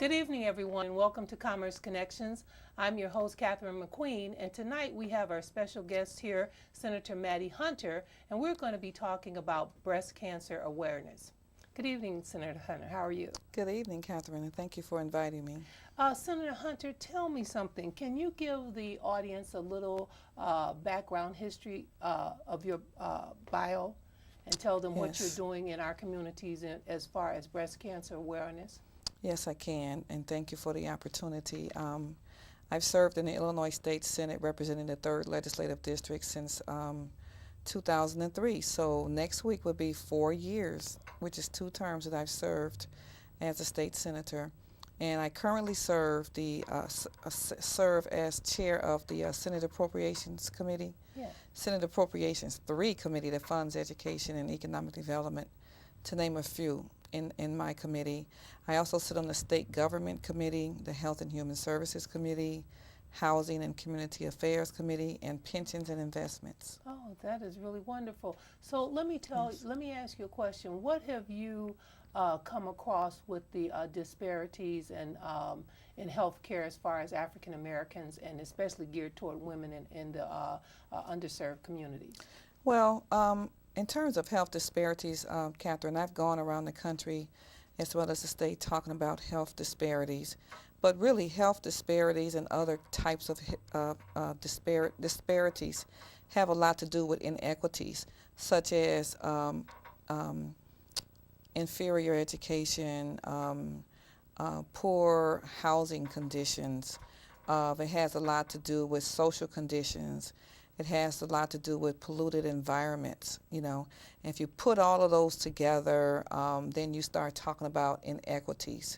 Good evening, everyone, and welcome to Commerce Connections. I'm your host, Catherine McQueen, and tonight we have our special guest here, Senator Mattie Hunter, and we're going to be talking about breast cancer awareness. Good evening, Senator Hunter. How are you? Good evening, Catherine, and thank you for inviting me. Senator Hunter, tell me something. Can you give the audience a little background history of your bio and tell them what you're Yes. doing in our communities as far as breast cancer awareness? Yes, I can, and thank you for the opportunity. I've served in the Illinois State Senate representing the 3rd Legislative District since 2003. So next week will be 4 years, which is 2 terms that I've served as a state senator. And I currently serve as chair of the Senate Appropriations Committee, Yeah. Senate Appropriations 3 Committee that funds education and economic development, to name a few, in my committee. I also sit on the State Government Committee, the Health and Human Services Committee, Housing and Community Affairs Committee, and Pensions and Investments. Oh, that is really wonderful. So let me ask you a question. What have you come across with the disparities in healthcare as far as African Americans and especially geared toward women in the underserved communities? Well, in terms of health disparities, Catherine, I've gone around the country as well as the state talking about health disparities. But really, health disparities and other types of disparities have a lot to do with inequities, such as inferior education, poor housing conditions. It has a lot to do with social conditions. It has a lot to do with polluted environments, And if you put all of those together, then you start talking about inequities,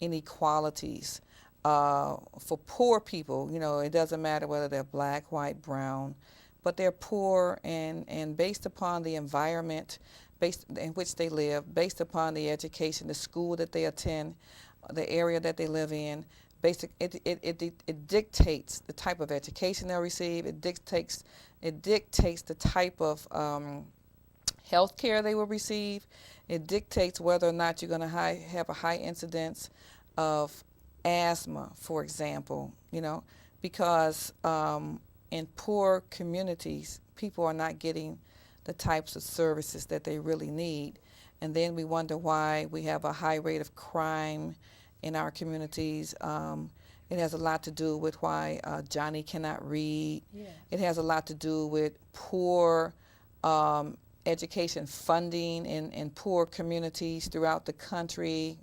inequalities. For poor people, it doesn't matter whether they're black, white, brown, but they're poor and based upon the environment in which they live, based upon the education, the school that they attend, the area that they live in, it dictates the type of education they'll receive. It dictates the type of health care they will receive. It dictates whether or not you're going to have a high incidence of asthma, for example, because in poor communities, people are not getting the types of services that they really need. And then we wonder why we have a high rate of crime in our communities. It has a lot to do with why Johnny cannot read. Yeah. It has a lot to do with poor education funding in poor communities throughout the country,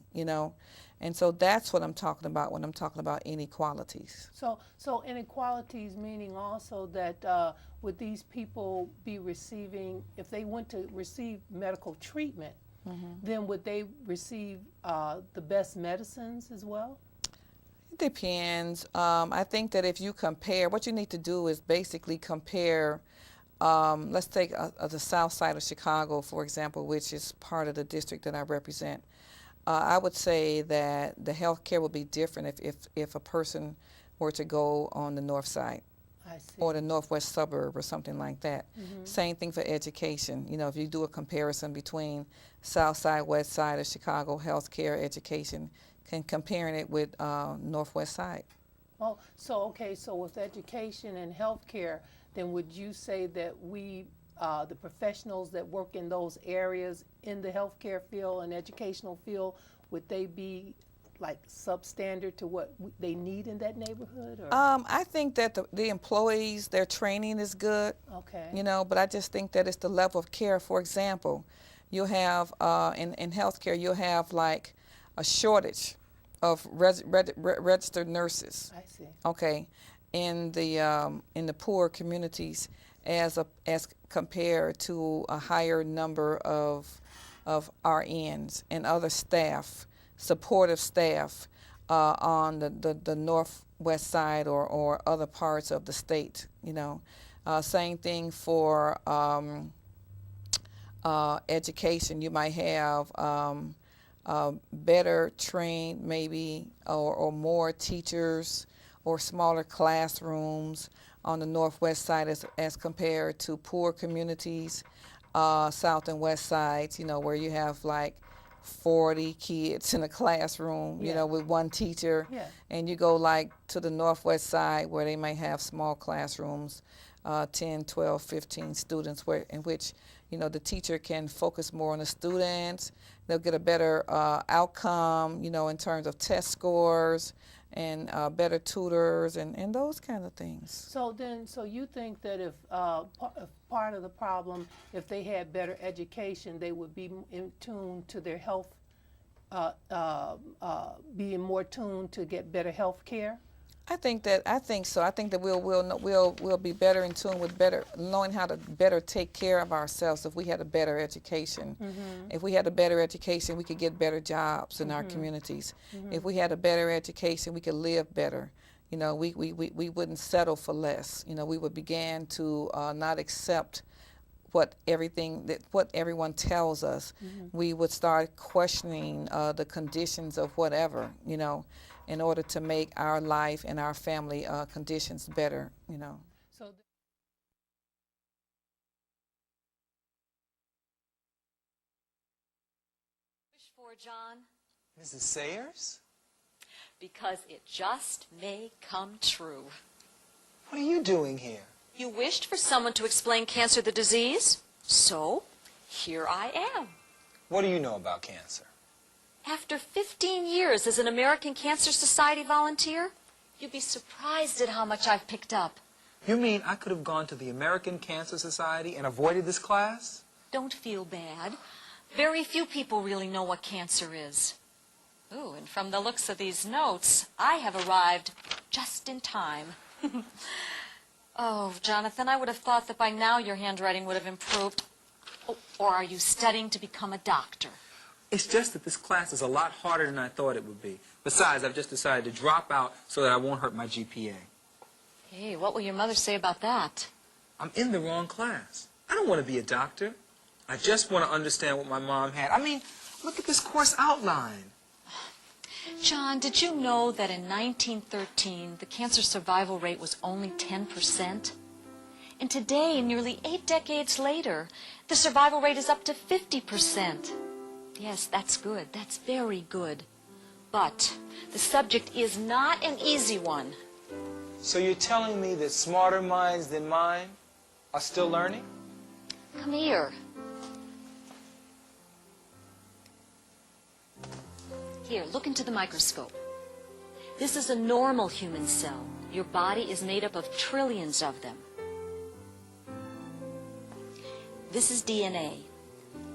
And so that's what I'm talking about when I'm talking about inequalities. So inequalities meaning also that would these people be receiving, if they went to receive medical treatment, then would they receive the best medicines as well? It depends. I think that if you compare, what you need to do is basically compare, let's take the south side of Chicago, for example, which is part of the district that I represent. I would say that the health care would be different if a person were to go on the north side. I see. Or the northwest suburb or something like that. Same thing for education. If you do a comparison between south side, west side of Chicago healthcare, education, comparing it with northwest side. Oh, so with education and healthcare, then would you say that we, the professionals that work in those areas in the healthcare field and educational field, would they be like substandard to what they need in that neighborhood? Or? I think that the employees, their training is good. Okay. But I just think that it's the level of care. For example, you'll have in healthcare, you'll have like a shortage of registered nurses. I see. Okay, in the poor communities, as compared to a higher number of RNs and other staff, supportive staff on the northwest side or other parts of the state. Same thing for education. You might have better trained maybe or more teachers or smaller classrooms on the northwest side as compared to poor communities, south and west sides, where you have like 40 kids in a classroom, you know, with one teacher. Yeah. And you go like to the northwest side where they might have small classrooms, 10, 12, 15 students, where in which, you know, the teacher can focus more on the students. They'll get a better outcome, you know, in terms of test scores and better tutors and those kind of things. So then, so you think that if part of the problem, if they had better education, they would be in tune to their health, being more tuned to get better health care? I think so. I think that we'll be better in tune with better knowing how to better take care of ourselves if we had a better education. If we had a better education, we could get better jobs in our communities. If we had a better education, we could live better. You know, we wouldn't settle for less. You know, we would begin to not accept what everyone tells us. We would start questioning the conditions of whatever, you know, in order to make our life and our family conditions better, you know. So Wish for, John? Mrs. Sayers? Because it just may come true. What are you doing here? You wished for someone to explain cancer the disease, so here I am. What do you know about cancer? After 15 years as an American Cancer Society volunteer, you'd be surprised at how much I've picked up. You mean I could have gone to the American Cancer Society and avoided this class? Don't feel bad. Very few people really know what cancer is. Ooh, and from the looks of these notes, I have arrived just in time. Oh, Jonathan, I would have thought that by now your handwriting would have improved. Oh, or are you studying to become a doctor? It's just that this class is a lot harder than I thought it would be. Besides, I've just decided to drop out so that I won't hurt my GPA. Hey, what will your mother say about that? I'm in the wrong class. I don't want to be a doctor. I just want to understand what my mom had. I mean, look at this course outline. John, did you know that in 1913, the cancer survival rate was only 10%? And today, nearly 8 decades later, the survival rate is up to 50%. Yes, that's good. That's very good. But the subject is not an easy one. So you're telling me that smarter minds than mine are still learning? Come here. Here, look into the microscope. This is a normal human cell. Your body is made up of trillions of them. This is DNA.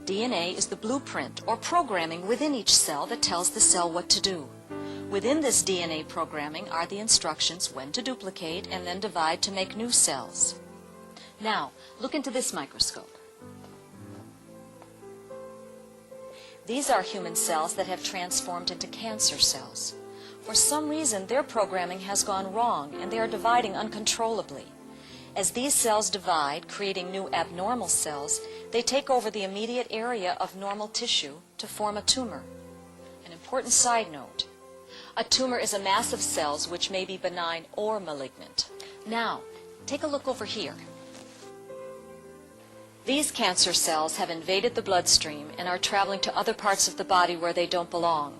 DNA is the blueprint or programming within each cell that tells the cell what to do. Within this DNA programming are the instructions when to duplicate and then divide to make new cells. Now, look into this microscope. These are human cells that have transformed into cancer cells. For some reason, their programming has gone wrong and they are dividing uncontrollably. As these cells divide, creating new abnormal cells, they take over the immediate area of normal tissue to form a tumor. An important side note, a tumor is a mass of cells which may be benign or malignant. Now, take a look over here. These cancer cells have invaded the bloodstream and are traveling to other parts of the body where they don't belong.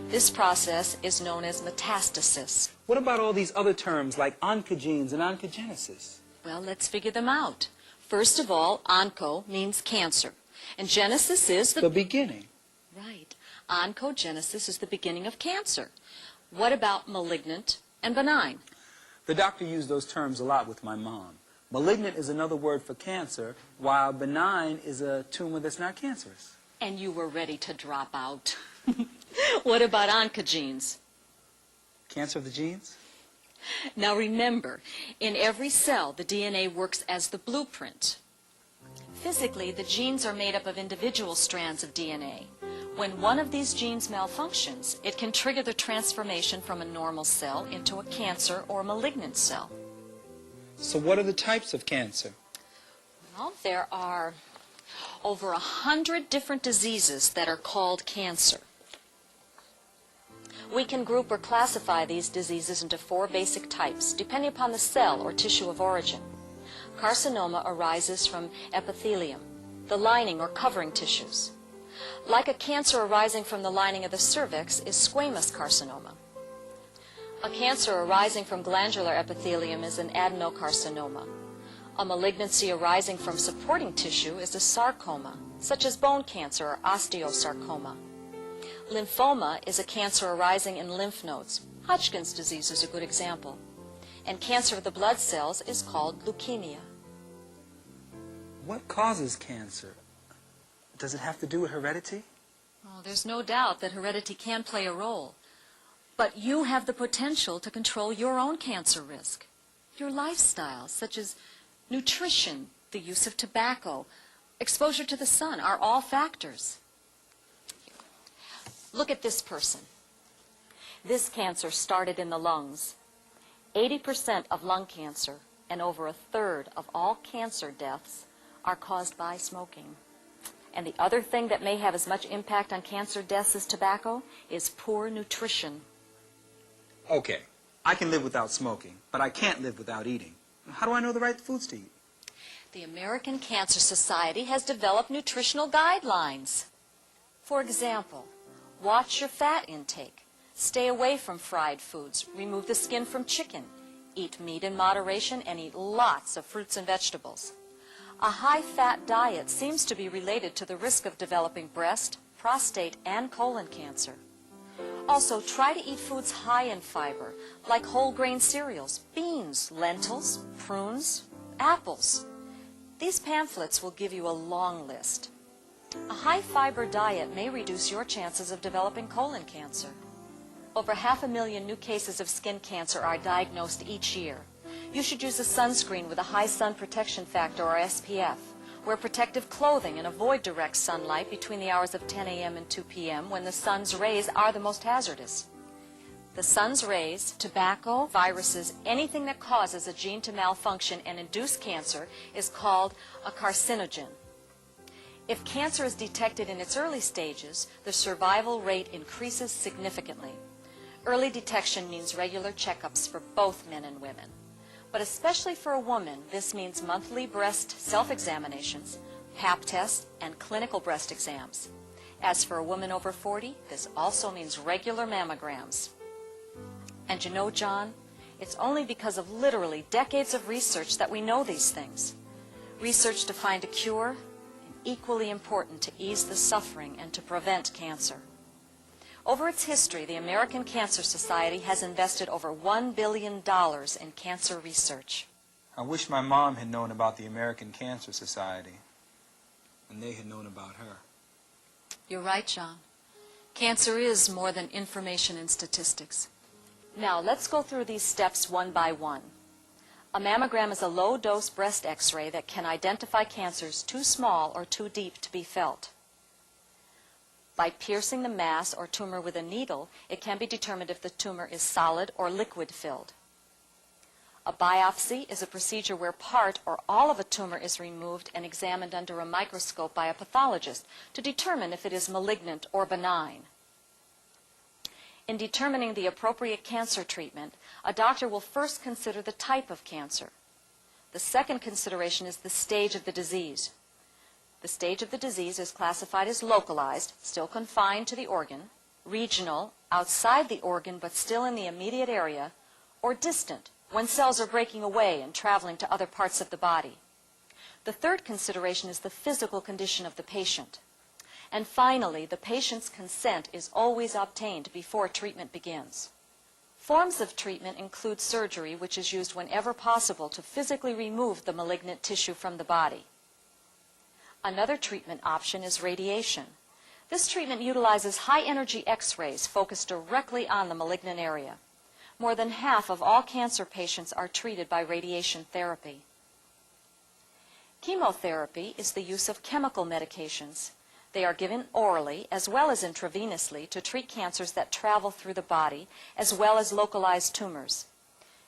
This process is known as metastasis. What about all these other terms like oncogenes and oncogenesis? Well, let's figure them out. First of all, onco means cancer, and genesis is The beginning. Right. Oncogenesis is the beginning of cancer. What about malignant and benign? The doctor used those terms a lot with my mom. Malignant is another word for cancer, while benign is a tumor that's not cancerous. And you were ready to drop out. What about oncogenes? Cancer of the genes? Now remember, in every cell, the DNA works as the blueprint. Physically, the genes are made up of individual strands of DNA. When one of these genes malfunctions, it can trigger the transformation from a normal cell into a cancer or malignant cell. So what are the types of cancer? Well, there are over 100 different diseases that are called cancer. We can group or classify these diseases into 4 basic types, depending upon the cell or tissue of origin. Carcinoma arises from epithelium, the lining or covering tissues. Like a cancer arising from the lining of the cervix is squamous carcinoma. A cancer arising from glandular epithelium is an adenocarcinoma. A malignancy arising from supporting tissue is a sarcoma, such as bone cancer or osteosarcoma. Lymphoma is a cancer arising in lymph nodes. Hodgkin's disease is a good example. And cancer of the blood cells is called leukemia. What causes cancer? Does it have to do with heredity? Oh, there's no doubt that heredity can play a role. But you have the potential to control your own cancer risk. Your lifestyle, such as nutrition, the use of tobacco, exposure to the sun, are all factors. Look at this person. This cancer started in the lungs. 80% of lung cancer and over a third of all cancer deaths are caused by smoking. And the other thing that may have as much impact on cancer deaths as tobacco is poor nutrition. Okay, I can live without smoking, but I can't live without eating. How do I know the right foods to eat? The American Cancer Society has developed nutritional guidelines. For example, watch your fat intake. Stay away from fried foods. Remove the skin from chicken. Eat meat in moderation and eat lots of fruits and vegetables. A high-fat diet seems to be related to the risk of developing breast, prostate, and colon cancer. Also, try to eat foods high in fiber, like whole grain cereals, beans, lentils, prunes, apples. These pamphlets will give you a long list. A high-fiber diet may reduce your chances of developing colon cancer. Over 500,000 new cases of skin cancer are diagnosed each year. You should use a sunscreen with a high sun protection factor or SPF. Wear protective clothing and avoid direct sunlight between the hours of 10 a.m. and 2 p.m. when the sun's rays are the most hazardous. The sun's rays, tobacco, viruses, anything that causes a gene to malfunction and induce cancer is called a carcinogen. If cancer is detected in its early stages, the survival rate increases significantly. Early detection means regular checkups for both men and women. But especially for a woman, this means monthly breast self-examinations, Pap tests, and clinical breast exams. As for a woman over 40, this also means regular mammograms. And you know, John, it's only because of literally decades of research that we know these things. Research to find a cure, and equally important to ease the suffering and to prevent cancer. Over its history, the American Cancer Society has invested over $1 billion in cancer research. I wish my mom had known about the American Cancer Society, and they had known about her. You're right, John. Cancer is more than information and statistics. Now, let's go through these steps one by one. A mammogram is a low-dose breast X-ray that can identify cancers too small or too deep to be felt. By piercing the mass or tumor with a needle, it can be determined if the tumor is solid or liquid-filled. A biopsy is a procedure where part or all of a tumor is removed and examined under a microscope by a pathologist to determine if it is malignant or benign. In determining the appropriate cancer treatment, a doctor will first consider the type of cancer. The second consideration is the stage of the disease. The stage of the disease is classified as localized, still confined to the organ, regional, outside the organ but still in the immediate area, or distant, when cells are breaking away and traveling to other parts of the body. The third consideration is the physical condition of the patient. And finally, the patient's consent is always obtained before treatment begins. Forms of treatment include surgery, which is used whenever possible to physically remove the malignant tissue from the body. Another treatment option is radiation. This treatment utilizes high-energy X-rays focused directly on the malignant area. More than half of all cancer patients are treated by radiation therapy. Chemotherapy is the use of chemical medications. They are given orally as well as intravenously to treat cancers that travel through the body as well as localized tumors.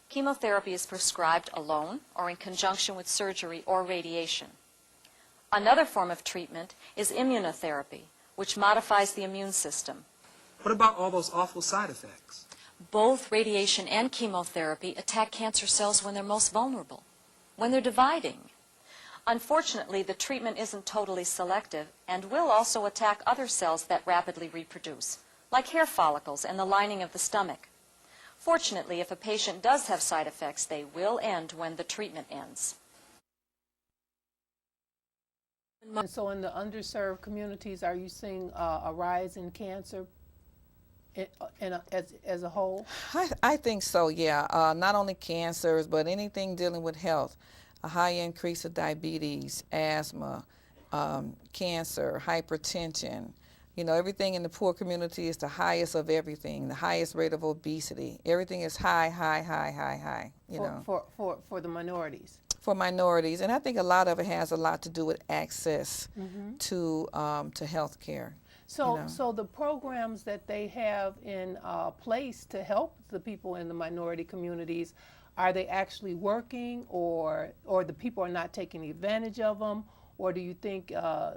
Chemotherapy is prescribed alone or in conjunction with surgery or radiation. Another form of treatment is immunotherapy, which modifies the immune system. What about all those awful side effects? Both radiation and chemotherapy attack cancer cells when they're most vulnerable, when they're dividing. Unfortunately, the treatment isn't totally selective and will also attack other cells that rapidly reproduce, like hair follicles and the lining of the stomach. Fortunately, if a patient does have side effects, they will end when the treatment ends. And so in the underserved communities, are you seeing a rise in cancer as a whole? I think so, yeah. Not only cancers, but anything dealing with health. A high increase of diabetes, asthma, cancer, hypertension. You know, everything in the poor community is the highest of everything, the highest rate of obesity. Everything is high, For the minorities. For minorities. And I think a lot of it has a lot to do with access to health care. So, you know. So the programs that they have in place to help the people in the minority communities, are they actually working, or the people are not taking advantage of them? Or do you think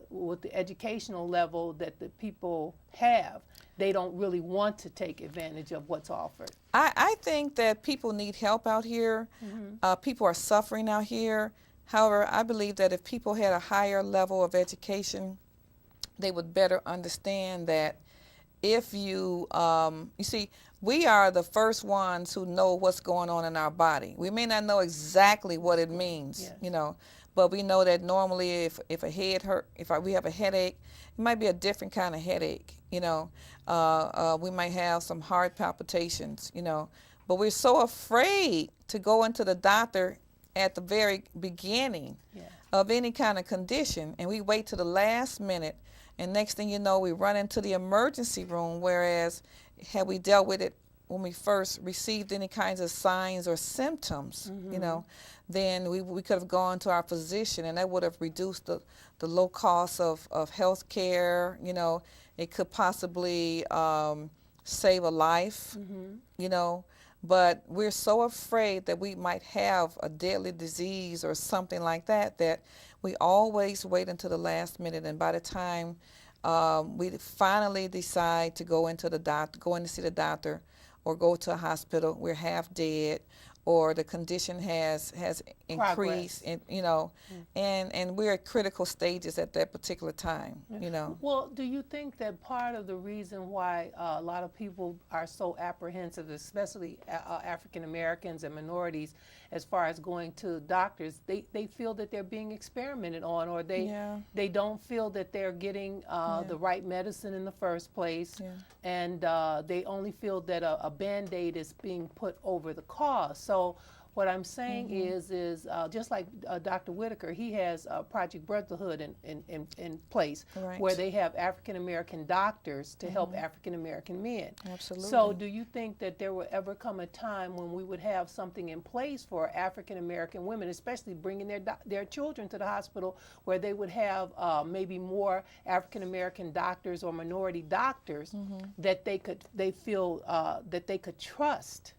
with the educational level that the people have, they don't really want to take advantage of what's offered? I think that people need help out here. People are suffering out here. However, I believe that if people had a higher level of education, they would better understand that if you see, we are the first ones who know what's going on in our body. We may not know exactly what it means, Yes. you know, but we know that normally if a head hurt, we have a headache, it might be a different kind of headache, you know. We might have some heart palpitations, you know, but we're so afraid to go into the doctor at the very beginning of any kind of condition, and we wait to the last minute, and next thing you know, we run into the emergency room, whereas had we dealt with it when we first received any kinds of signs or symptoms, you know, then we could have gone to our physician, and that would have reduced the low cost of health care. You know, it could possibly save a life, you know, but we're so afraid that we might have a deadly disease or something like that, that we always wait until the last minute, and by the time we finally decide to go into the doctor, go in to see the doctor, or go to a hospital, we're half dead, or the condition has increased, and you know, and we're at critical stages at that particular time, you know. Well, do you think that part of the reason why a lot of people are so apprehensive, especially African Americans and minorities, as far as going to doctors, they feel that they're being experimented on, or they don't feel that they're getting the right medicine in the first place, and they only feel that a Band-Aid is being put over the cause. So what I'm saying is just like Dr. Whitaker, he has Project Brotherhood in place, where they have African American doctors to help African American men. Absolutely. So do you think that there will ever come a time when we would have something in place for African American women, especially bringing their children to the hospital, where they would have maybe more African American doctors or minority doctors that they feel that they could trust?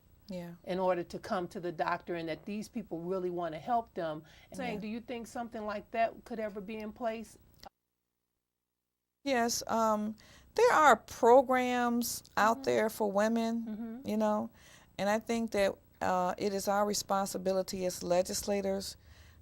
In order to come to the doctor, and that these people really want to help them. Saying, do you think something like that could ever be in place? Yes, there are programs out there for women, you know, and I think that it is our responsibility as legislators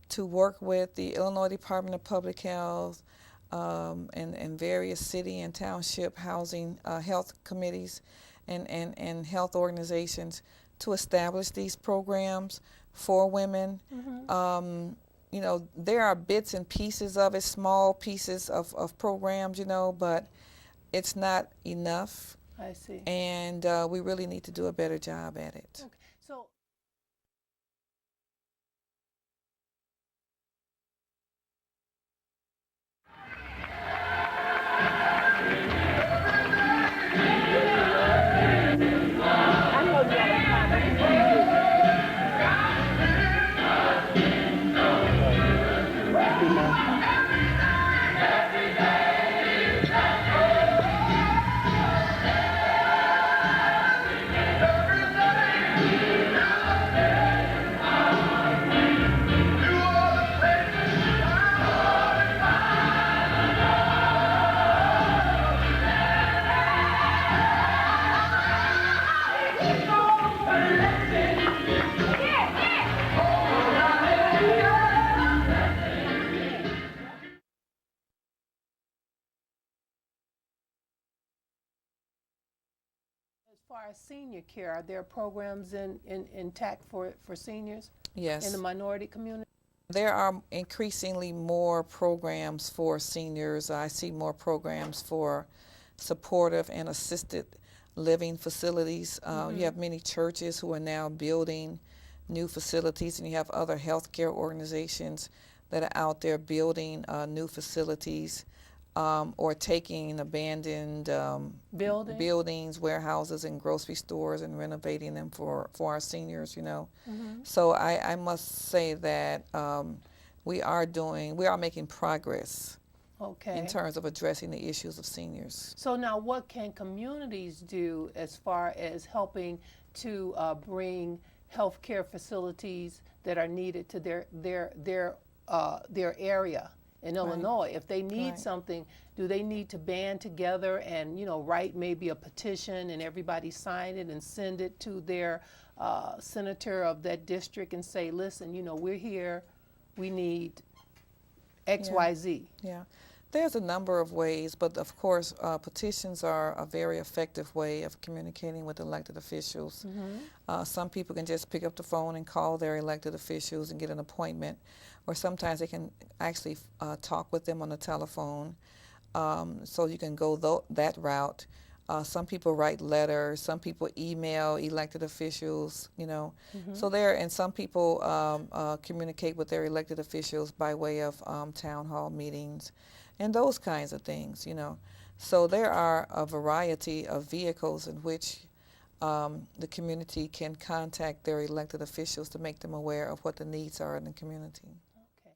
to work with the Illinois Department of Public Health and various city and township housing health committees and health organizations to establish these programs for women. You know, there are bits and pieces of it, small pieces of programs, you know, but it's not enough. I see. And we really need to do a better job at it. Okay. So far as senior care, are there programs in TAC for seniors Yes. in the minority community? There are increasingly more programs for seniors. I see more programs for supportive and assisted living facilities. You have many churches who are now building new facilities, and you have other healthcare organizations that are out there building new facilities or taking abandoned buildings, warehouses, and grocery stores and renovating them for our seniors, you know. So I must say that we are making progress in terms of addressing the issues of seniors. So now what can communities do as far as helping to bring healthcare facilities that are needed to their area in Illinois? If they need something, do they need to band together and, you know, write maybe a petition and everybody sign it and send it to their senator of that district and say, listen, you know, we're here, we need X, Y, Z? Yeah. There's a number of ways, but of course petitions are a very effective way of communicating with elected officials. Some people can just pick up the phone and call their elected officials and get an appointment, or sometimes they can actually talk with them on the telephone, so you can go that route. Some people write letters, some people email elected officials, you know. And some people communicate with their elected officials by way of town hall meetings and those kinds of things, you know. So there are a variety of vehicles in which the community can contact their elected officials to make them aware of what the needs are in the community. Okay.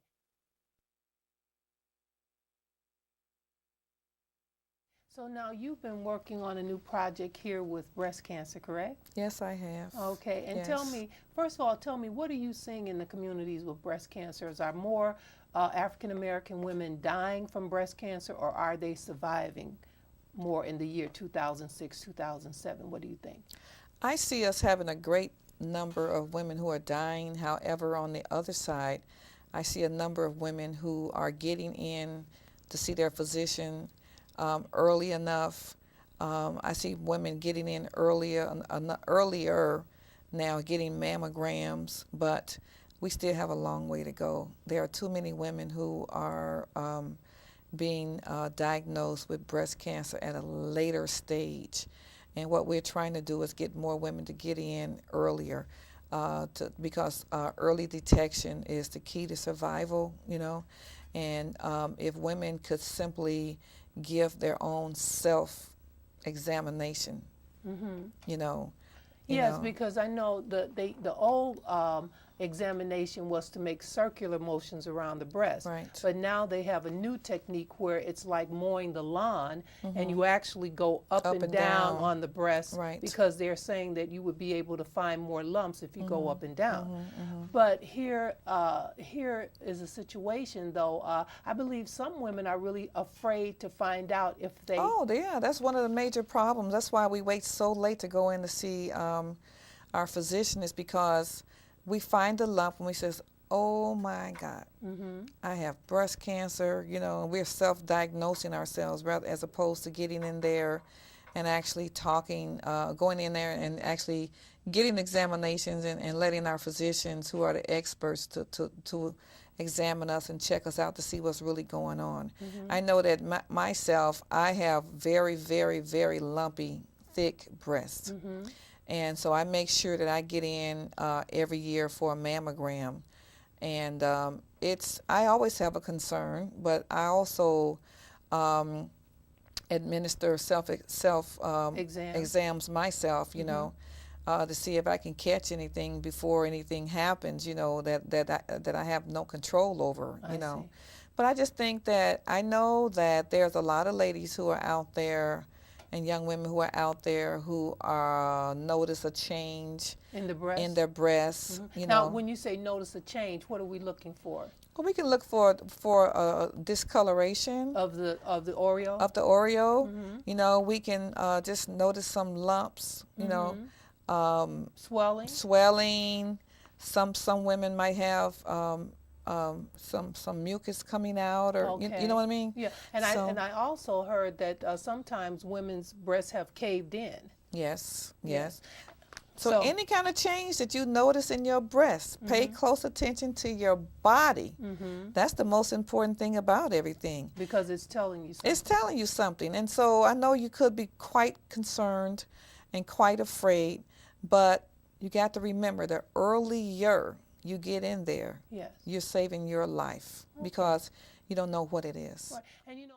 So now you've been working on a new project here with breast cancer, correct? Yes, I have. Okay, and Yes. tell me, first of all, tell me, what are you seeing in the communities with breast cancers? Are more African American women dying from breast cancer, or are they surviving more in the year 2006, 2007? What do you think? I see us having a great number of women who are dying. However, on the other side, I see a number of women who are getting in to see their physician early enough. I see women getting in earlier now, getting mammograms, but we still have a long way to go. There are too many women who are being diagnosed with breast cancer at a later stage. And what we're trying to do is get more women to get in earlier, because early detection is the key to survival, you know. And if women could simply give their own self-examination, you know. Yes, because I know the old examination was to make circular motions around the breast. Right. But now they have a new technique where it's like mowing the lawn, and you actually go up and down on the breast, Right. because they're saying that you would be able to find more lumps if you go up and down. But here is a situation, though. I believe some women are really afraid to find out if they... Oh, yeah, that's one of the major problems. That's why we wait so late to go in to see our physician, is because we find the lump and we says, oh my God, I have breast cancer, you know, and we're self-diagnosing ourselves rather, as opposed to getting in there and actually talking, going in there and actually getting examinations and letting our physicians, who are the experts, to examine us and check us out to see what's really going on. I know that myself, I have very, very, very lumpy, thick breasts. And so I make sure that I get in every year for a mammogram. And I always have a concern, but I also administer exams myself, you know, to see if I can catch anything before anything happens, you know, that I have no control over, you know. But I just think that I know that there's a lot of ladies who are out there, and young women who are out there, who notice a change in the breast? In their breasts. You now, know. when you say notice a change, what are we looking for? Well, we can look for discoloration of the Oreo. Of the Oreo. You know, we can just notice some lumps. You know, swelling. Some women might have some mucus coming out, or you know what I mean? Yeah, and I also heard that sometimes women's breasts have caved in. Yes, Yeah. yes. So any kind of change that you notice in your breast, pay close attention to your body. That's the most important thing about everything. Because it's telling you something. It's telling you something. And so I know you could be quite concerned and quite afraid, but you got to remember the earlier you get in there, Yes. you're saving your life because you don't know what it is. Right. And you know,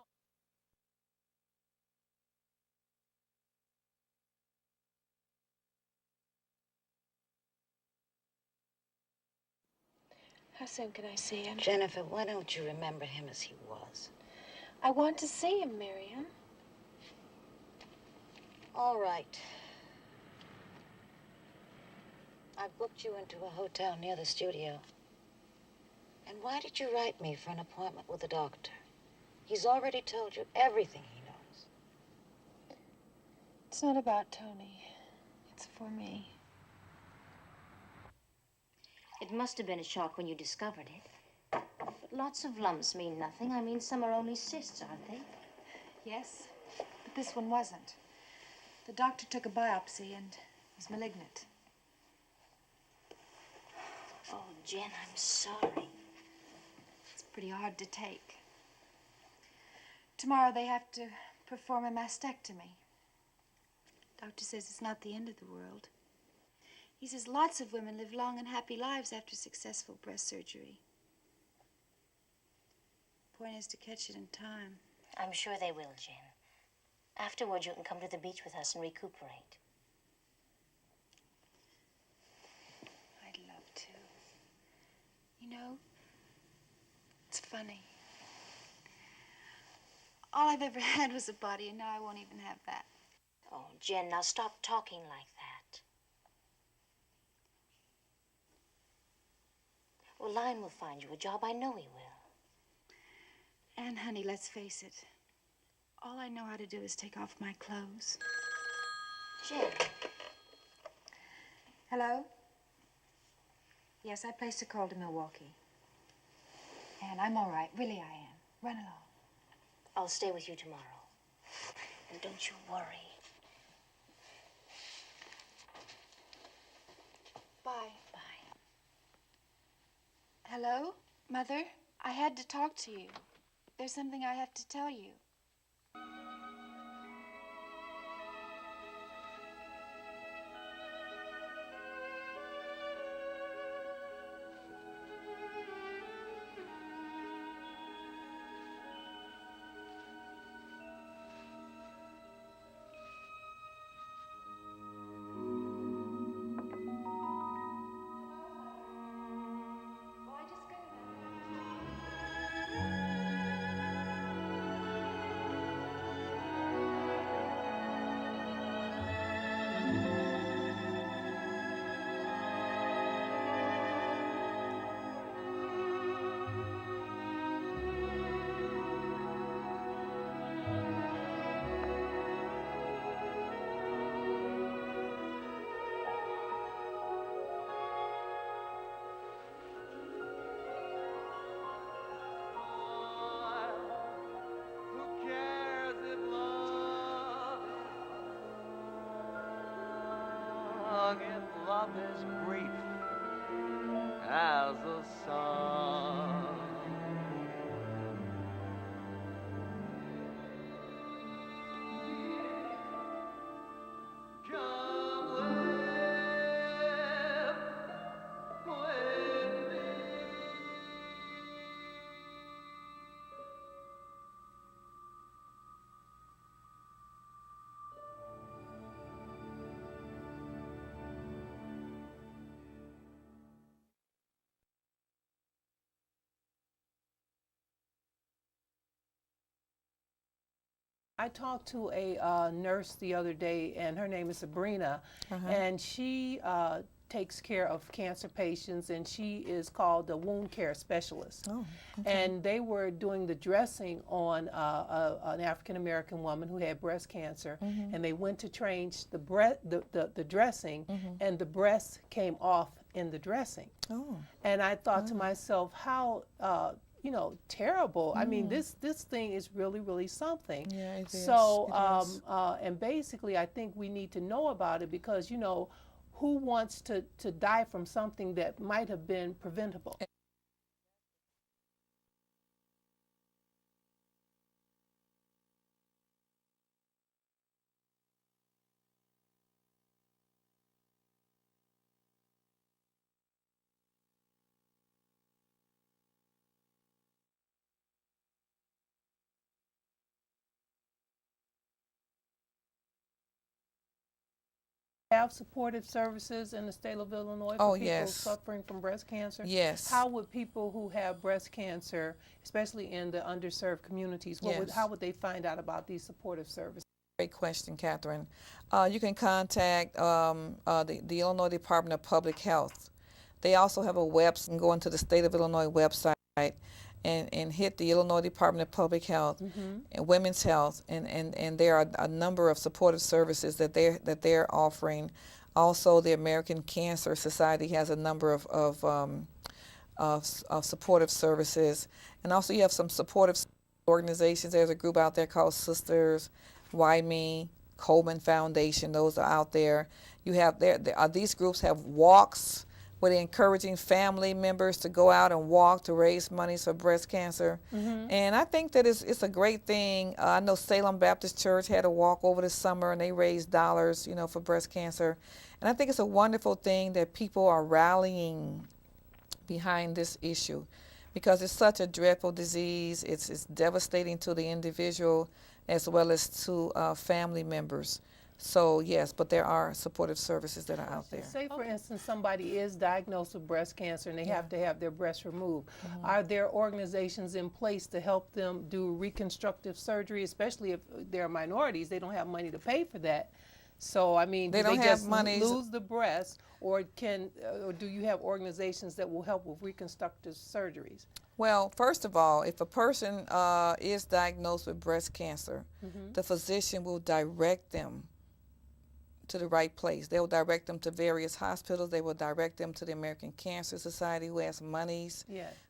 How soon can I see him? Jennifer, why don't you remember him as he was? I want to see him, Miriam. All right. I've booked you into a hotel near the studio. And why did you write me for an appointment with the doctor? He's already told you everything he knows. It's not about Tony. It's for me. It must have been a shock when you discovered it. But lots of lumps mean nothing. I mean, some are only cysts, aren't they? Yes, but this one wasn't. The doctor took a biopsy and it was malignant. Oh, Jen, I'm sorry. It's pretty hard to take. Tomorrow they have to perform a mastectomy. Doctor says it's not the end of the world. He says lots of women live long and happy lives after successful breast surgery. Point is to catch it in time. I'm sure they will, Jen. Afterwards, you can come to the beach with us and recuperate. I'd love to. You know, it's funny. All I've ever had was a body, and now I won't even have that. Oh, Jen, now stop talking like that. Well, Lion will find you a job. I know he will. And, honey, let's face it. All I know how to do is take off my clothes. Jen. Hello? Yes, I placed a call to Milwaukee. And I'm all right. Really, I am. Run along. I'll stay with you tomorrow. And don't you worry. Bye. Bye. Hello? Mother? I had to talk to you. There's something I have to tell you. If love is brief as the sun, come live with me. I talked to a nurse the other day, and her name is Sabrina, and she takes care of cancer patients, and she is called the wound care specialist. Oh, And they were doing the dressing on an African American woman who had breast cancer, and they went to change the dressing, and the breast came off in the dressing. Oh. And I thought to myself, how you know, terrible. I mean, this thing is really, really something. Yeah, it is. So, It is. and basically, I think we need to know about it because, you know, who wants to die from something that might have been preventable? Have supportive services in the state of Illinois for Oh, people yes. suffering from breast cancer? Yes. How would people who have breast cancer, especially in the underserved communities, Yes. how would they find out about these supportive services? Great question, Catherine. You can contact the Illinois Department of Public Health. They also have a website. And go into the State of Illinois website and hit the Illinois Department of Public Health and Women's Health, and there are a number of supportive services that they're offering. Also, the American Cancer Society has a number of supportive services, and also you have some supportive organizations. There's a group out there called Sisters, Why Me, Coleman Foundation. Those are out there. You have these groups have walks where they're encouraging family members to go out and walk to raise money for breast cancer. And I think that it's a great thing. I know Salem Baptist Church had a walk over the summer and they raised dollars, you know, for breast cancer. And I think it's a wonderful thing that people are rallying behind this issue because it's such a dreadful disease. It's devastating to the individual as well as to family members. So yes, but there are supportive services that are out there. Say, for instance, somebody is diagnosed with breast cancer and they have to have their breast removed. Are there organizations in place to help them do reconstructive surgery, especially if they're minorities? They don't have money to pay for that. So, I mean, They do don't they have just money. lose the breast, or do you have organizations that will help with reconstructive surgeries? Well, first of all, if a person is diagnosed with breast cancer, the physician will direct them to the right place. They will direct them to various hospitals. They will direct them to the American Cancer Society, who has monies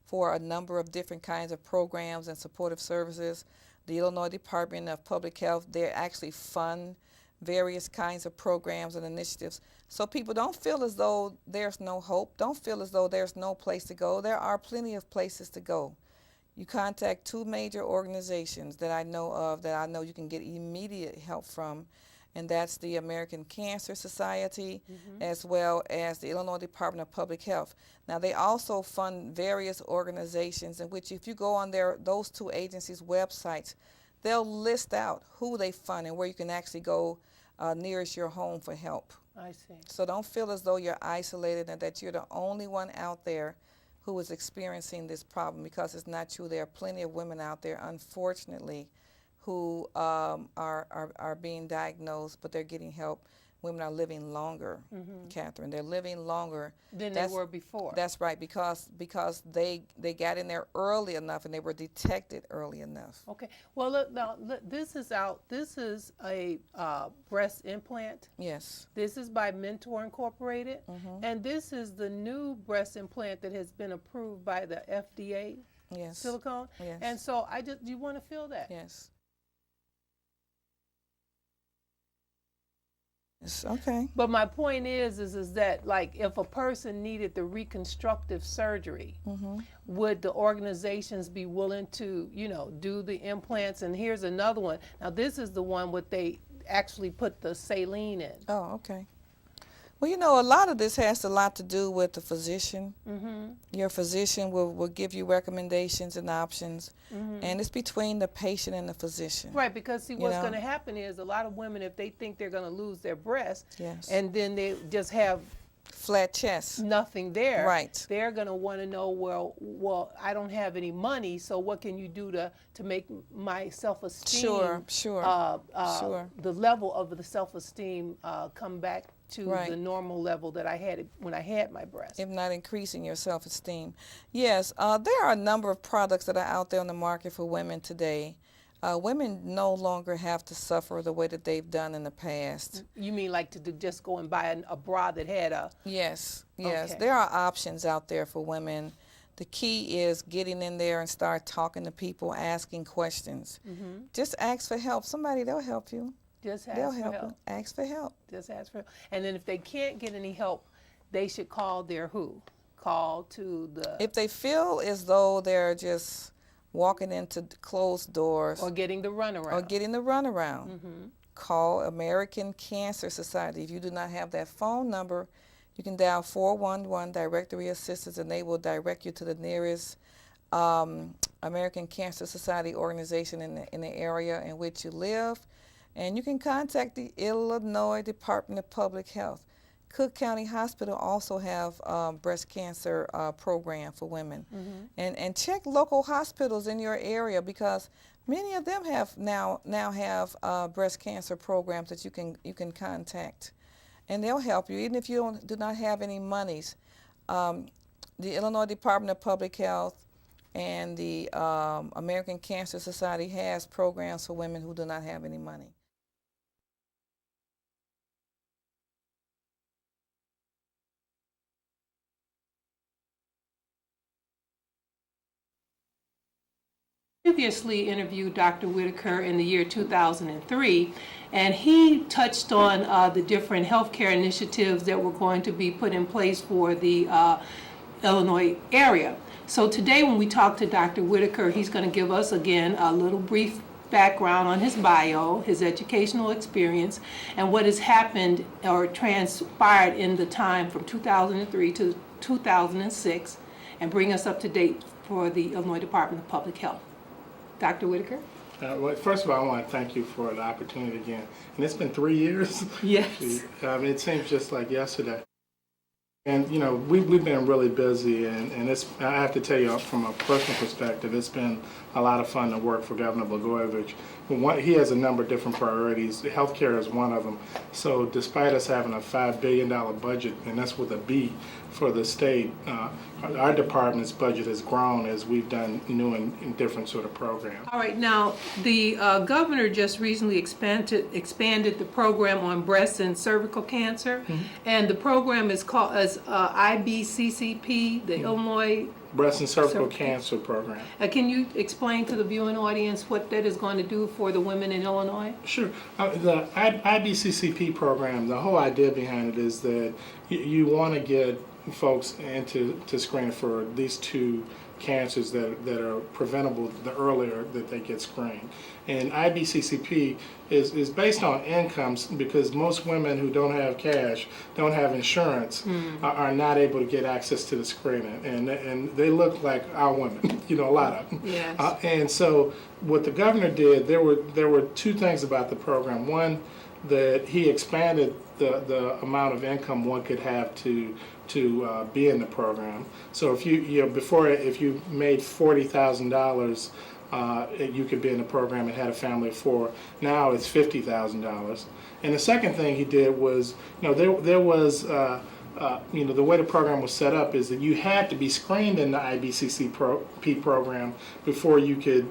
for a number of different kinds of programs and supportive services. The Illinois Department of Public Health, they actually fund various kinds of programs and initiatives. So people don't feel as though there's no hope. Don't feel as though there's no place to go. There are plenty of places to go. You contact two major organizations that I know of that I know you can get immediate help from, and that's the American Cancer Society as well as the Illinois Department of Public Health. Now, they also fund various organizations in which if you go on those two agencies' websites, they'll list out who they fund and where you can actually go nearest your home for help. I see. So don't feel as though you're isolated and that you're the only one out there who is experiencing this problem, because it's not true. There are plenty of women out there, unfortunately, who are being diagnosed, but they're getting help. Women are living longer, Catherine. They're living longer Than they were before. That's right, because they got in there early enough and they were detected early enough. Okay. Well, look, now this is out. This is a breast implant. Yes. This is by Mentor Incorporated, and this is the new breast implant that has been approved by the FDA. Yes. Silicone. Yes. And so you want to feel that? Yes. Yes, okay. But my point is that, like, if a person needed the reconstructive surgery, would the organizations be willing to, you know, do the implants? And here's another one. Now, this is the one where they actually put the saline in. Oh, okay. Well, you know, a lot of this has a lot to do with the physician. Your physician will give you recommendations and options, and it's between the patient and the physician. Right, because see, what's going to happen is a lot of women, if they think they're going to lose their breast, and then they just have flat chest, nothing there, right, they're going to want to know, well, I don't have any money, so what can you do to make my self-esteem, sure, the level of the self-esteem come back to the normal level that I had when I had my breast. If not increasing your self-esteem. Yes, there are a number of products that are out there on the market for women today. Women no longer have to suffer the way that they've done in the past. You mean like to just go and buy a bra that had a... Yes, Okay. there are options out there for women The key is getting in there and start talking to people, asking questions. Just ask for help. Somebody, they'll help you. Just ask They'll for help help. you. Ask for help. Just ask for help. And then if they can't get any help, they should call their who? Call to the... If they feel as though they're just walking into closed doors Or getting the runaround. Call American Cancer Society. If you do not have that phone number, you can dial 411 Directory Assistance, and they will direct you to the nearest American Cancer Society organization in the area in which you live. And you can contact the Illinois Department of Public Health. Cook County Hospital also have breast cancer program for women. And check local hospitals in your area, because many of them have now have breast cancer programs that you can contact, and they'll help you even if you do not have any monies. The Illinois Department of Public Health and the American Cancer Society has programs for women who do not have any money. Previously interviewed Dr. Whitaker in the year 2003, and he touched on the different healthcare initiatives that were going to be put in place for the Illinois area. So today when we talk to Dr. Whitaker, he's going to give us again a little brief background on his bio, his educational experience, and what has happened or transpired in the time from 2003 to 2006, and bring us up to date for the Illinois Department of Public Health. Dr. Whitaker? Well, first of all, I want to thank you for the opportunity again. And it's been 3 years. Yes. It seems just like yesterday. And, you know, we've been really busy, and it's, I have to tell you from a personal perspective, it's been a lot of fun to work for Governor 𝒥𝑜𝒽𝓃. He has a number of different priorities. Healthcare is one of them. So despite us having a $5 billion budget, and that's with a B for the state, our department's budget has grown as we've done new and different sort of programs. All right, now the governor just recently expanded the program on breast and cervical cancer, and the program is called IBCCP, the Illinois Breast and Cervical Cancer Program. Can you explain to the viewing audience what that is going to do for the women in Illinois? Sure. The IBCCP program, the whole idea behind it is that you want to get folks into screening for these two cancers that are preventable the earlier that they get screened. And IBCCP is based on incomes, because most women who don't have cash, don't have insurance, are not able to get access to the screening. And they look like our women, you know, a lot of them. Yes. And so what the governor did, there were two things about the program. One, that he expanded the amount of income one could have to be in the program. So if if you made $40,000, you could be in the program and had a family of four. Now it's $50,000. And the second thing he did was, there was, the way the program was set up is that you had to be screened in the IBCCP program before you could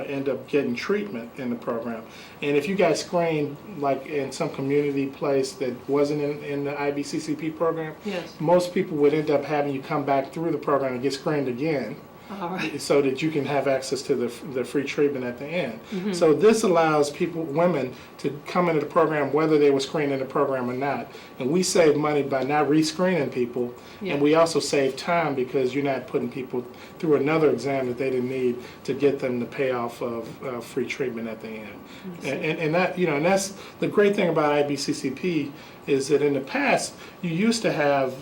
end up getting treatment in the program. And if you got screened like in some community place that wasn't in the IBCCP program, yes, most most people would end up having you come back through the program and get screened again. All right. So that you can have access to the free treatment at the end. So this allows women to come into the program whether they were screened in the program or not. And we save money by not re-screening people, Yeah. and we also save time because you're not putting people through another exam that they didn't need to get them the payoff of free treatment at the end. And that, and that's the great thing about IBCCP is that in the past you used to have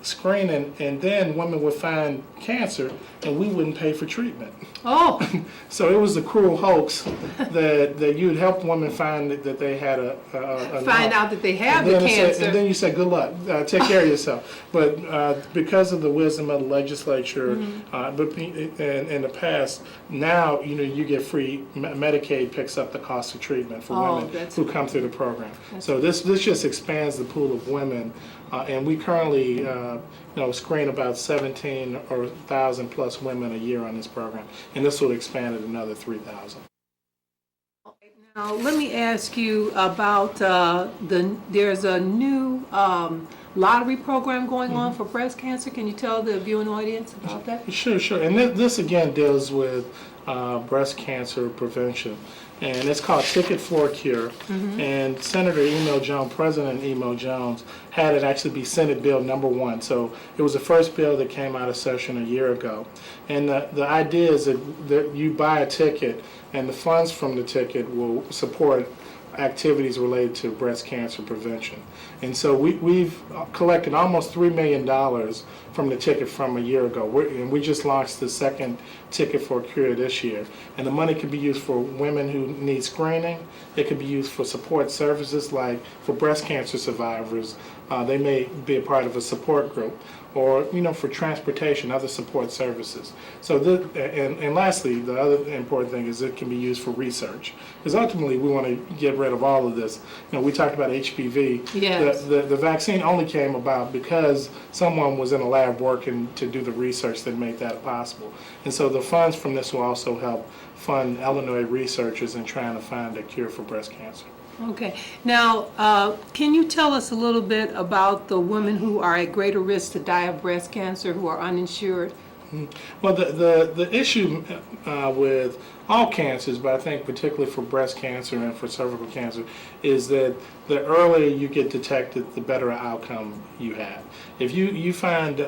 screening, and then women would find cancer and we wouldn't pay for treatment. Oh. So it was a cruel hoax that you'd help women find that they had Find out that they have the cancer. And then you say, good luck, take care of yourself. But because of the wisdom of the legislature, but in the past, now you get free. Medicaid picks up the cost of treatment for women who come through the program. So this just expands the pool of women, and we currently screen about 17,000 plus women a year on this program, and this will expand it another 3,000. Now, let me ask you about there's a new lottery program going on for breast cancer. Can you tell the viewing audience about that? Sure. And this again deals with breast cancer prevention. And it's called Ticket for a Cure. And Senator Email Jones, President Email Jones, had it actually be Senate Bill #1. So it was the first bill that came out of session a year ago. And the idea is that you buy a ticket, and the funds from the ticket will support activities related to breast cancer prevention. And so we've collected almost $3 million from the ticket from a year ago. And we just launched the second Ticket for a Cure this year. And the money can be used for women who need screening. It can be used for support services, like for breast cancer survivors. They may be a part of a support group, or for transportation, other support services. So and lastly, the other important thing is it can be used for research, because ultimately we want to get rid of all of this. We talked about HPV. Yes. The vaccine only came about because someone was in a lab working to do the research that made that possible. And so the funds from this will also help fund Illinois researchers in trying to find a cure for breast cancer. Okay. Now, can you tell us a little bit about the women who are at greater risk to die of breast cancer, who are uninsured? Well, the issue with all cancers, but I think particularly for breast cancer and for cervical cancer, is that the earlier you get detected, the better outcome you have. If you find,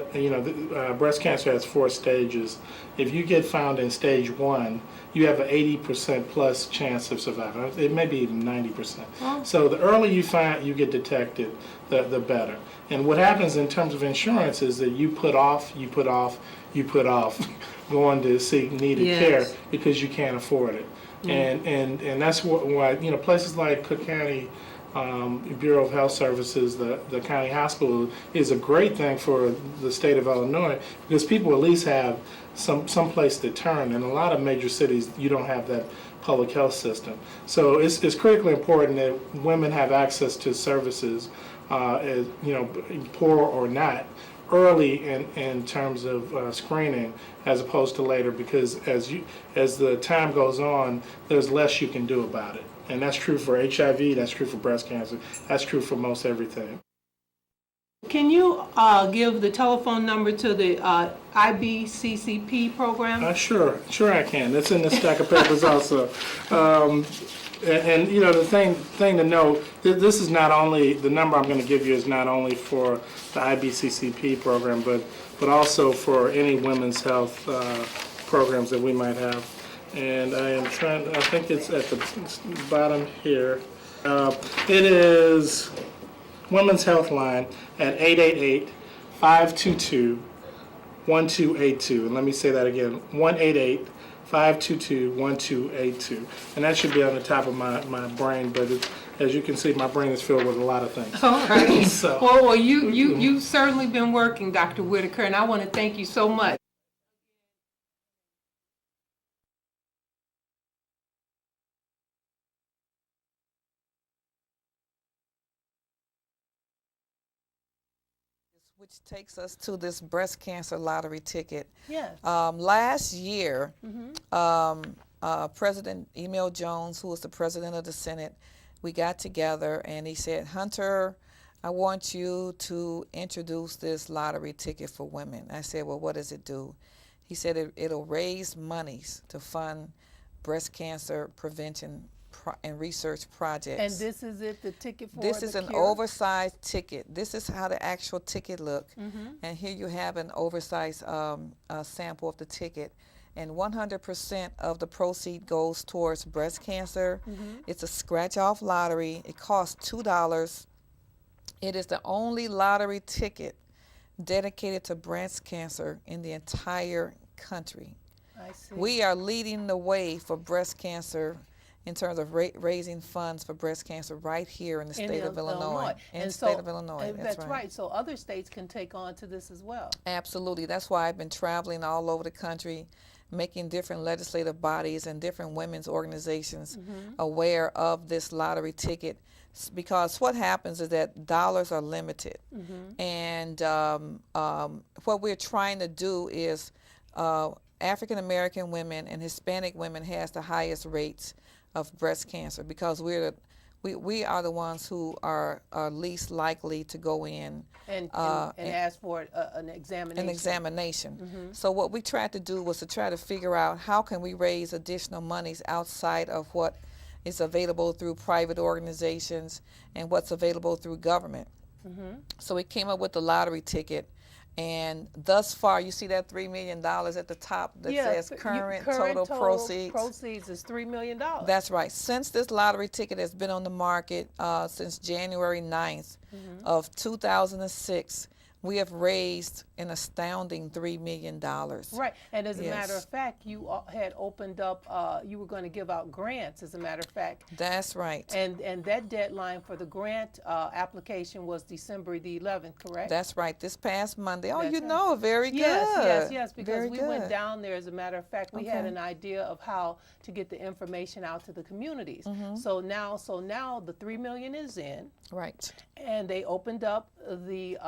breast cancer has 4 stages. If you get found in stage 1, you have an 80% plus chance of survival. It may be even 90%. Oh. So the earlier you get detected, the better. And what happens in terms of insurance is that you put off going to seek needed care because you can't afford it. And that's why places like Cook County Bureau of Health Services, the county hospital, is a great thing for the state of Illinois, because people at least have some place to turn. In a lot of major cities, you don't have that public health system. So it's critically important that women have access to services, poor or not, early in terms of screening, as opposed to later, because as the time goes on, there's less you can do about it. And that's true for HIV, that's true for breast cancer, that's true for most everything. Can you give the telephone number to the IBCCP program? Sure I can. It's in the stack of papers also. And the thing to note, this is not only, the number I'm going to give you is not only for the IBCCP program, but also for any women's health programs that we might have. And I think it's at the bottom here. It is Women's Health Line at 888-522-1282. And let me say that again, 1-888-522-1282. And that should be on the top of my brain, but as you can see, my brain is filled with a lot of things. All right. So. Well, you've certainly been working, Dr. Whitaker, and I want to thank you so much. Which takes us to this breast cancer lottery ticket. Yes. Last year, President Email Jones, who was the president of the Senate, we got together and he said, Hunter, I want you to introduce this lottery ticket for women. I said, well, what does it do? He said it'll raise monies to fund breast cancer prevention and research projects. And this is it, the ticket for This is an oversized ticket. This is how the actual ticket look. And here you have an oversized sample of the ticket. And 100% of the proceed goes towards breast cancer. It's a scratch-off lottery. It costs $2. It is the only lottery ticket dedicated to breast cancer in the entire country. I see. We are leading the way for breast cancer in terms of raising funds for breast cancer right here in the state of Illinois. In the state of Illinois, that's right. So other states can take on to this as well. Absolutely. That's why I've been traveling all over the country, making different legislative bodies and different women's organizations aware of this lottery ticket, because what happens is that dollars are limited. And what we're trying to do is African American women and Hispanic women has the highest rates of breast cancer, because we are the ones who are least likely to go in and ask for an examination. An examination. So what we tried to do was to try to figure out how can we raise additional monies outside of what is available through private organizations and what's available through government. So we came up with the lottery ticket. And thus far, you see that $3 million at the top that says current total proceeds. Proceeds is $3 million. That's right. Since this lottery ticket has been on the market since January 9th of 2006, we have raised an astounding $3 million. Right, and as a matter of fact, you had opened up, you were going to give out grants, as a matter of fact. That's right. And that deadline for the grant application was December the 11th, correct? That's right, this past Monday. Oh, That's you right. know, very good. Yes, because very we good. went down there, as a matter of fact, we had Okay. an idea of how to get the information out to the communities. So now the $3 million is in, Right. and they opened up the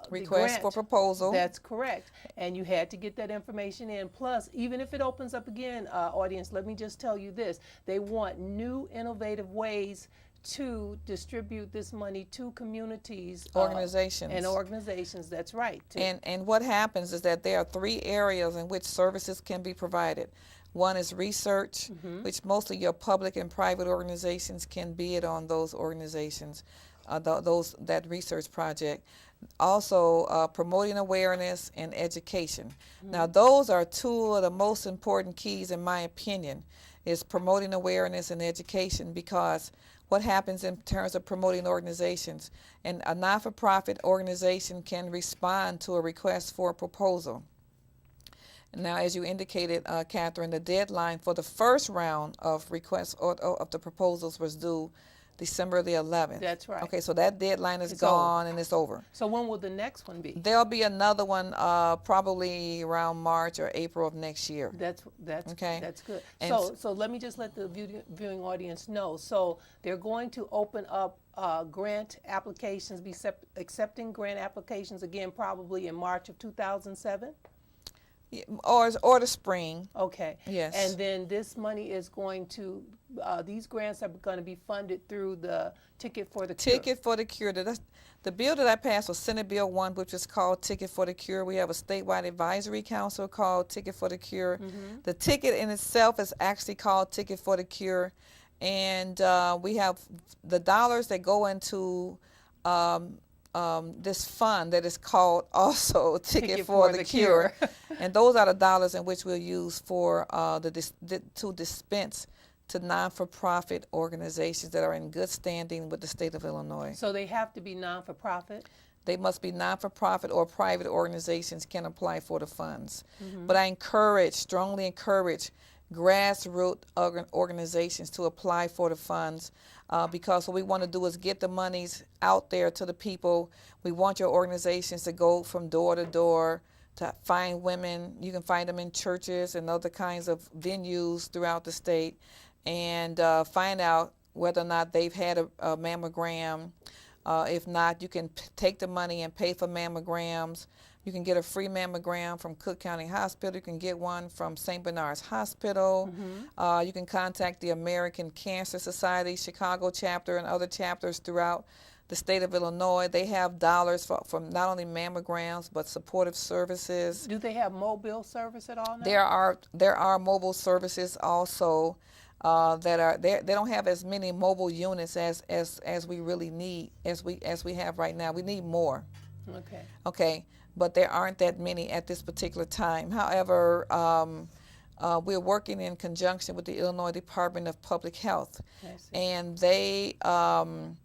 Request grant. for proposal. That's correct. And you had to get that information in. Plus, even if it opens up again, audience, let me just tell you this. They want new, innovative ways to distribute this money to communities. Organizations. And organizations, that's right. And what happens is that there are 3 areas in which services can be provided. One is research, which most of your public and private organizations can bid on those organizations, that research project. Also, promoting awareness and education. Now, those are 2 of the most important keys, in my opinion, is promoting awareness and education, because what happens in terms of promoting organizations, and a not-for-profit organization can respond to a request for a proposal. Now, as you indicated, Catherine, the deadline for the first round of requests of the proposals was due December the 11th. That's right. Okay, so that deadline is It's gone over. and it's over. So when will the next one be? There'll be another one probably around March or April of next year. That's Okay. That's good. And So let me just let the viewing audience know. So they're going to open up grant applications, accepting grant applications again, probably in March of 2007. Or the spring. Okay. Yes. And then this money is going to, these grants are going to be funded through the Ticket for the Cure. Ticket for the Cure. The bill that I passed was Senate Bill 1, which is called Ticket for the Cure. We have a statewide advisory council called Ticket for the Cure. The ticket in itself is actually called Ticket for the Cure. And we have the dollars that go into this fund that is called also Ticket for the Cure. And those are the dollars in which we'll use for to dispense to non-for-profit organizations that are in good standing with the state of Illinois. So they have to be non-for-profit? They must be non-for-profit, or private organizations can apply for the funds. But I strongly encourage grassroots organizations to apply for the funds, because what we want to do is get the monies out there to the people. We want your organizations to go from door to door to find women. You can find them in churches and other kinds of venues throughout the state, and find out whether or not they've had a mammogram. If not, you can take the money and pay for mammograms. You can get a free mammogram from Cook County Hospital. You can get one from St. Bernard's Hospital. You can contact the American Cancer Society Chicago chapter and other chapters throughout the state of Illinois. They have dollars for not only mammograms but supportive services. Do they have mobile service at all now? There are mobile services also that are there. They don't have as many mobile units as we really need as we have right now. We need more. Okay. But there aren't that many at this particular time. However, we're working in conjunction with the Illinois Department of Public Health, and they have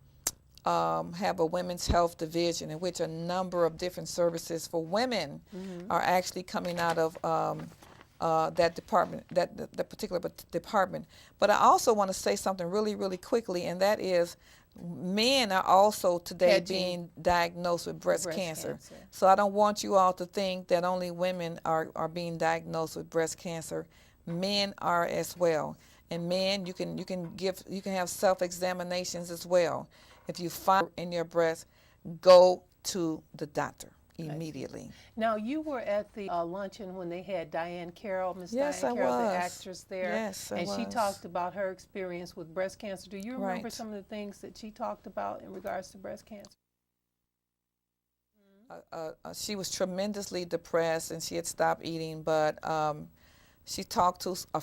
a women's health division in which a number of different services for women are actually coming out of that department, that particular department. But I also want to say something really, really quickly, and that is, men are also today being diagnosed with breast cancer. So I don't want you all to think that only women are being diagnosed with breast cancer. Men are as well. And men, you can have self-examinations as well. If you find in your breast, go to the doctor immediately. Now, you were at the luncheon when they had Diane Carroll, Miss Yes, Diane I Carroll, the was. actress there. Yes, I and she was. talked about her experience with breast cancer. Do you remember Right. some of the things that she talked about in regards to breast cancer? She was tremendously depressed and she had stopped eating, but she talked to a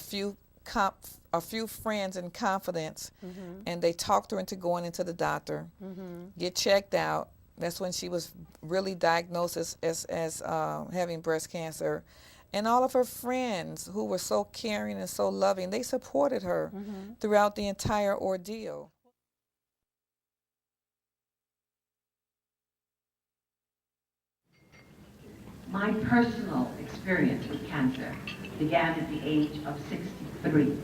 few friends in confidence, and they talked her into going into the doctor, get checked out. That's when she was really diagnosed as having breast cancer. And all of her friends who were so caring and so loving, they supported her throughout the entire ordeal. My personal experience with cancer began at the age of 63,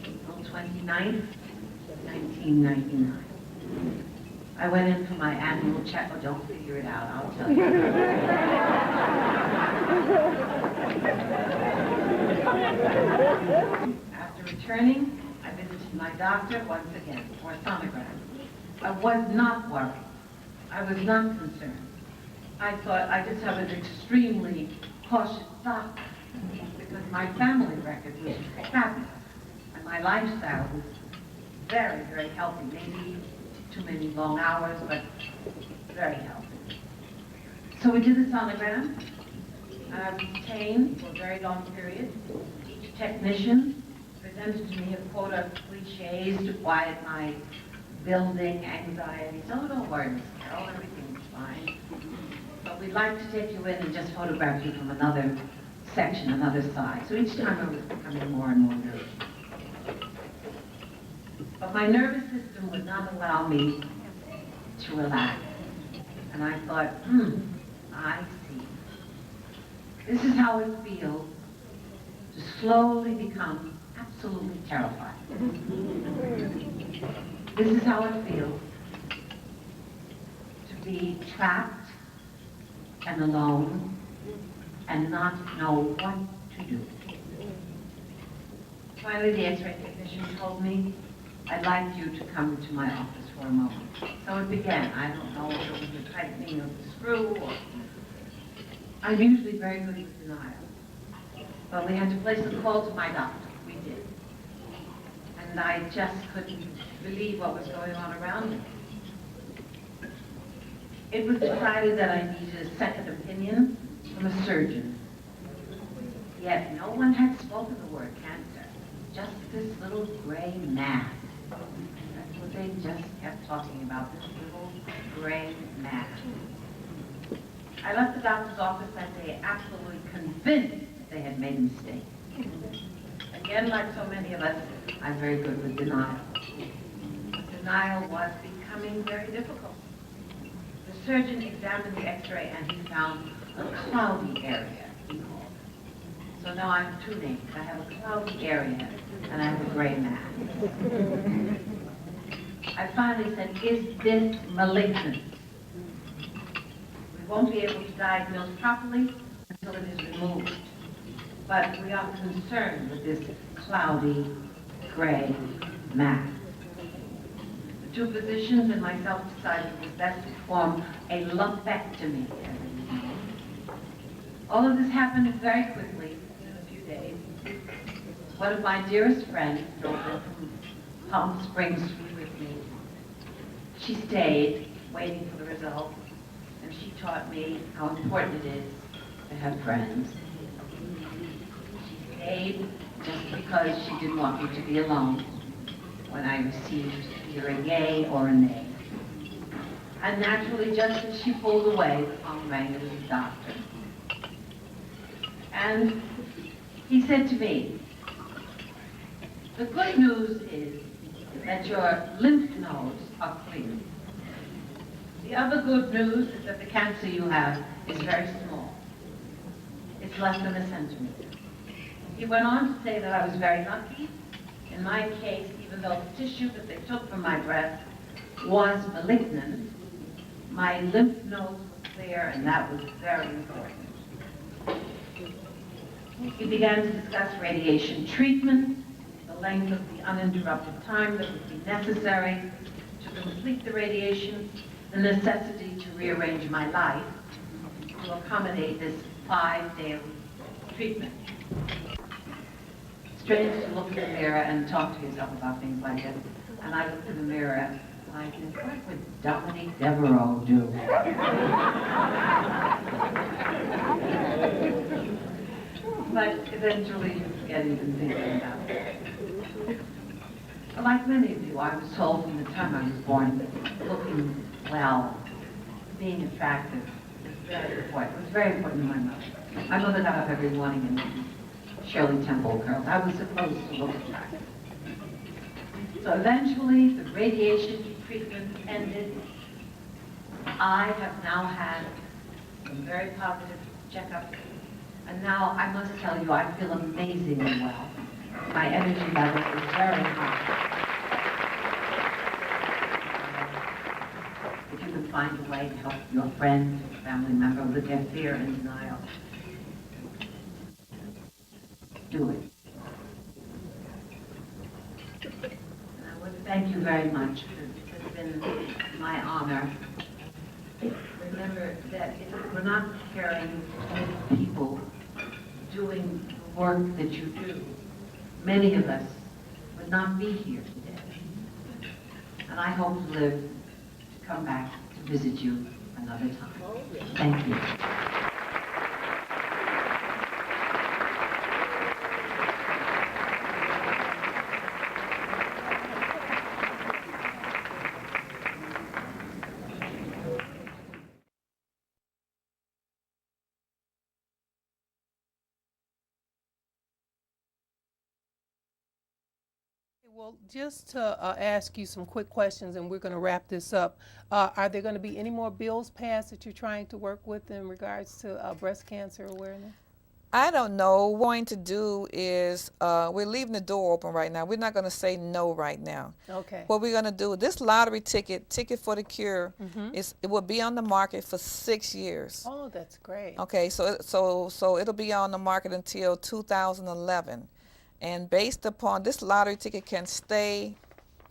April 29th, 1999. I went in for my annual check. Oh, don't figure it out, I'll tell you. After returning, I visited my doctor once again for a sonogram. I was not worried. I was not concerned. I thought I just have an extremely cautious doctor because my family record was fabulous and my lifestyle was very, very healthy. Maybe too many long hours, but very healthy. So we did the sonogram, and I was detained for a very long period. Each technician presented to me a quota of cliches to quiet my building anxiety. Oh, don't worry, Miss Carroll, everything's fine. But we'd like to take you in and just photograph you from another section, another side. So each time I was becoming more and more nervous. But my nervous system would not allow me to relax. And I thought, I see. This is how it feels to slowly become absolutely terrified. This is how it feels to be trapped and alone and not know what to do. Finally, the X-ray technician told me, I'd like you to come to my office for a moment. So it began. I don't know if it was the tightening of the screw or... I'm usually very good with denial. But we had to place a call to my doctor. We did. And I just couldn't believe what was going on around me. It was decided that I needed a second opinion from a surgeon. Yet no one had spoken the word cancer. Just this little gray mass. That's what they just kept talking about, this little gray mass. I left the doctor's office that day absolutely convinced that they had made a mistake. Again, like so many of us, I'm very good with denial. Denial was becoming very difficult. The surgeon examined the x-ray and he found a cloudy area, he called it. So now I have two names. I have a cloudy area and I have a gray mass. I finally said, is this malignant? We won't be able to diagnose properly until it is removed. But we are concerned with this cloudy gray mass. The two physicians and myself decided it was best to perform a lumpectomy. All of this happened very quickly, in a few days. One of my dearest friends drove in from Palm Springs to be with me. She stayed, waiting for the result, and she taught me how important it is to have friends. She stayed just because she didn't want me to be alone when I received either a yay or a nay. And naturally, just as she pulled away, the phone rang. It was the doctor. And he said to me, the good news is that your lymph nodes are clear. The other good news is that the cancer you have is very small. It's less than a centimeter. He went on to say that I was very lucky. In my case, even though the tissue that they took from my breast was malignant, my lymph nodes were clear, and that was very important. He began to discuss radiation treatment, the length of the uninterrupted time that would be necessary to complete the radiation, the necessity to rearrange my life to accommodate this 5 daily treatment. Strange to look in the mirror and talk to yourself about things like this. And I looked in the mirror and I said, what would 𝒥𝑜𝒽𝓃𝓈𝑜𝓃 do? But eventually you forget even thinking about it. Like many of you, I was told from the time I was born that looking well, being attractive is very important. It was very important to my mother. My mother got up every morning and made Shirley Temple curls. I was supposed to look attractive. So eventually the radiation treatment ended. I have now had some very positive checkups. And now I must tell you, I feel amazingly well. My energy level is very high. If you can find a way to help your friend or family member with their fear and denial, do it. And I would thank you very much. It has been my honor. Remember that if it were not caring people doing the work that you do, many of us would not be here today. And I hope to live to come back to visit you another time. Thank you. Well, just to ask you some quick questions, and we're going to wrap this up. Are there going to be any more bills passed that you're trying to work with in regards to breast cancer awareness? I don't know. What we're going to do is we're leaving the door open right now. We're not going to say no right now. Okay. What we're going to do, this lottery ticket, Ticket for the Cure, it will be on the market for 6 years. Oh, that's great. Okay, so it'll be on the market until 2011. And based upon this lottery ticket can stay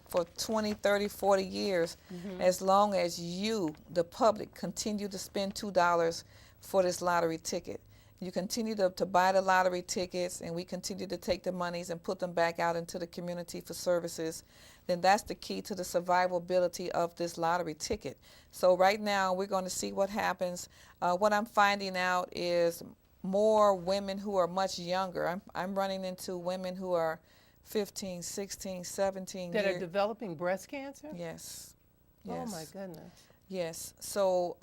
for 20, 30, 40 years as long as you, the public, continue to spend $2 for this lottery ticket. You continue to buy the lottery tickets, and we continue to take the monies and put them back out into the community for services, then that's the key to the survivability of this lottery ticket. So right now we're going to see what happens. What I'm finding out is more women who are much younger. I'm running into women who are 15, 16, 17 That years. are developing breast cancer? Yes. Oh my goodness. Yes. So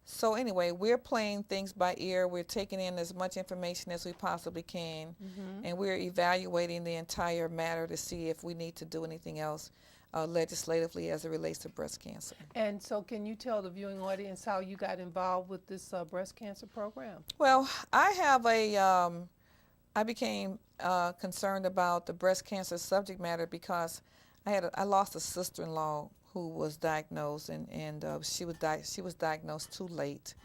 so anyway, we're playing things by ear. We're taking in as much information as we possibly can, and we're evaluating the entire matter to see if we need to do anything else legislatively as it relates to breast cancer. And so can you tell the viewing audience how you got involved with this breast cancer program? Well, I became concerned about the breast cancer subject matter because I lost a sister-in-law who was diagnosed, and she was diagnosed too late.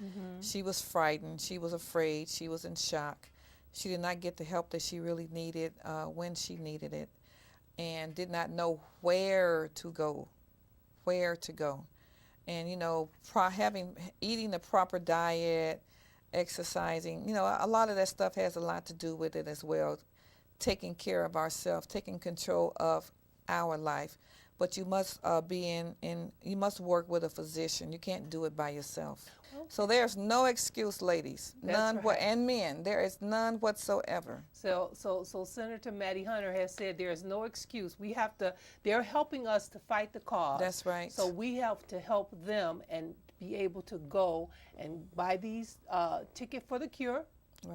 She was frightened. She was afraid. She was in shock. She did not get the help that she really needed when she needed it, and did not know where to go. And eating the proper diet, exercising, a lot of that stuff has a lot to do with it as well. Taking care of ourselves, taking control of our life. But you must you must work with a physician. You can't do it by yourself. Okay. So there's no excuse, ladies. None, right. And men, there is none whatsoever. So Senator Mattie Hunter has said there is no excuse. They're helping us to fight the cause. That's right. So we have to help them and be able to go and buy these Ticket for the Cure